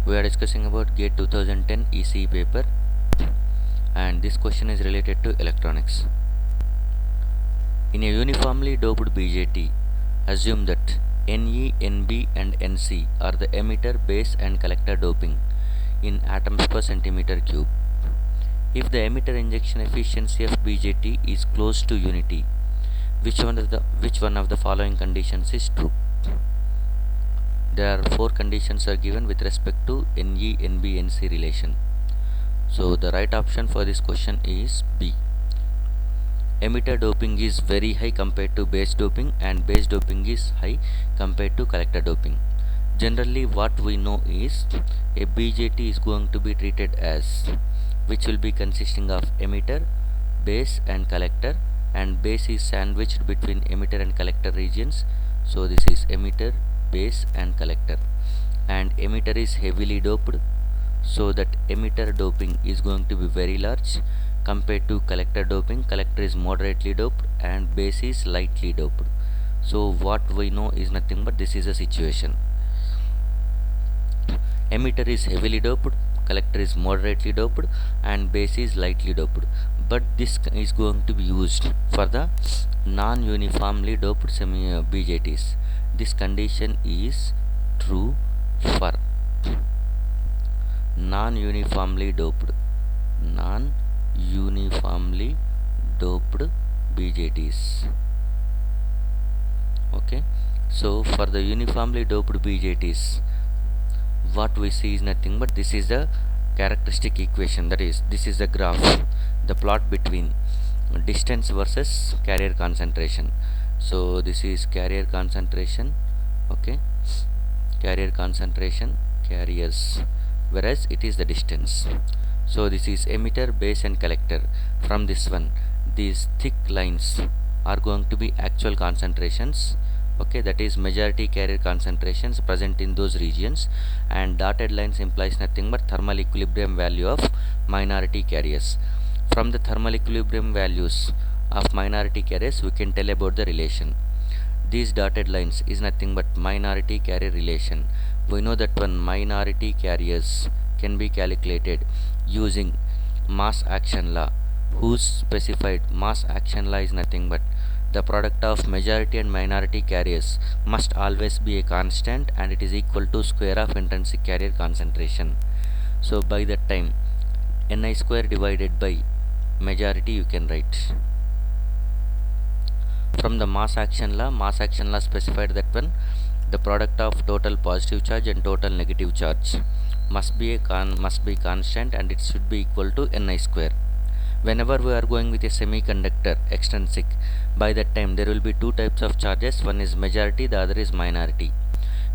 We are discussing about GATE 2010 ECE paper, and this question is related to electronics. In a uniformly doped BJT, assume that Ne, Nb and Nc are the emitter, base and collector doping in atoms per centimeter cube. If the emitter injection efficiency of BJT is close to unity, which one of the following conditions is true? There are 4 conditions are given with respect to Ne, Nb, Nc relation. So the right option for this question is B. Emitter doping is very high compared to base doping, and base doping is high compared to collector doping. Generally what we know is a BJT is going to be treated as, which will be consisting of emitter, base and collector, and base is sandwiched between emitter and collector regions. So this is emitter, base and collector, and emitter is heavily doped, so that emitter doping is going to be very large compared to collector doping. Collector is moderately doped and base is lightly doped. So what we know is nothing but this is a situation. Emitter is heavily doped, collector is moderately doped and base is lightly doped, but this is going to be used for the non-uniformly doped BJTs. This condition is true for non-uniformly doped BJTs. Okay, so for the uniformly doped BJTs, what we see is nothing but this is the characteristic equation, that is, this is the graph, the plot between distance versus carrier concentration. So this is carrier concentration, okay, carrier concentration, carriers, whereas it is the distance. So this is emitter, base and collector. From this one, these thick lines are going to be actual concentrations, okay, that is majority carrier concentrations present in those regions, and dotted lines implies nothing but thermal equilibrium value of minority carriers. From the thermal equilibrium values of minority carriers, we can tell about the relation. These dotted lines is nothing but minority carrier relation. We know that when minority carriers can be calculated using mass action law, whose specified mass action law is nothing but the product of majority and minority carriers must always be a constant, and it is equal to square of intrinsic carrier concentration. So by that time, Ni square divided by majority you can write. From the mass action law specified that when the product of total positive charge and total negative charge must be constant, and it should be equal to Ni square. Whenever we are going with a semiconductor extrinsic, by that time there will be 2 types of charges, one is majority, the other is minority,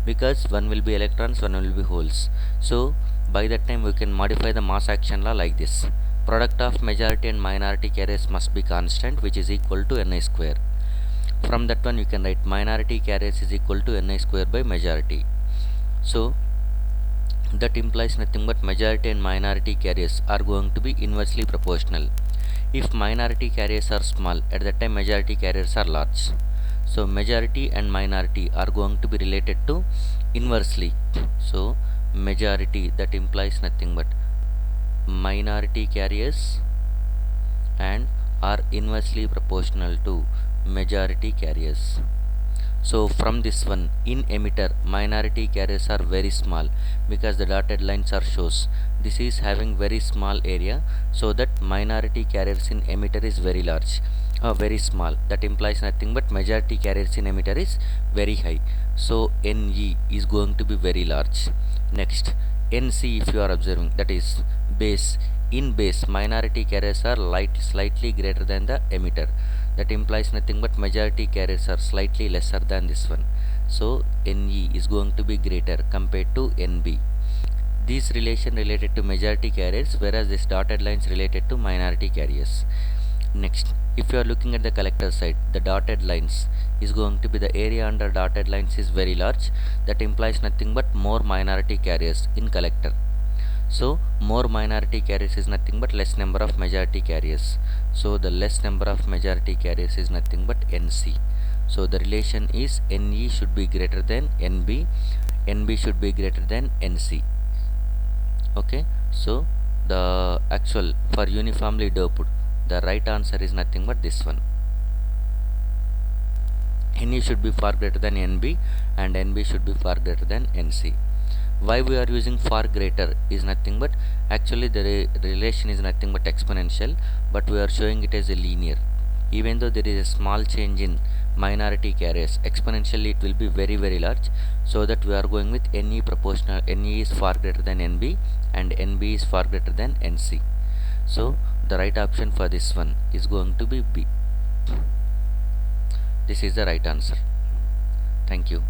because one will be electrons, one will be holes. So by that time we can modify the mass action law like this: product of majority and minority carriers must be constant, which is equal to Ni square. From that one you can write minority carriers is equal to Ni square by majority. So that implies nothing but majority and minority carriers are going to be inversely proportional. If minority carriers are small, at that time majority carriers are large. So majority and minority are going to be related to inversely. So majority, that implies nothing but minority carriers and are inversely proportional to majority carriers. So from this one, in emitter, minority carriers are very small because the dotted lines are shows this is having very small area, so that minority carriers in emitter is very large, very small. That implies nothing but majority carriers in emitter is very high. So Ne is going to be very large. Next, Nc, if you are observing, that is base. In base, minority carriers are slightly greater than the emitter. That implies nothing but majority carriers are slightly lesser than this one. So Ne is going to be greater compared to Nb. These relation related to majority carriers, whereas this dotted lines related to minority carriers. Next, if you are looking at the collector side, the dotted lines is going to be the area under dotted lines is very large. That implies nothing but more minority carriers in collector. So more minority carriers is nothing but less number of majority carriers. So the less number of majority carriers is nothing but Nc. So the relation is Ne should be greater than Nb, Nb should be greater than Nc. Okay, so the actual for uniformly doped, the right answer is nothing but this one. Ne should be far greater than nb and nb should be far greater than nc. Why we are using far greater is nothing but, actually the relation is nothing but exponential, but we are showing it as a linear. Even though there is a small change in minority carriers, exponentially it will be very very large, so that we are going with ne proportional, ne is far greater than nb and nb is far greater than nc. So the right option for this one is going to be B. This is the right answer. Thank you.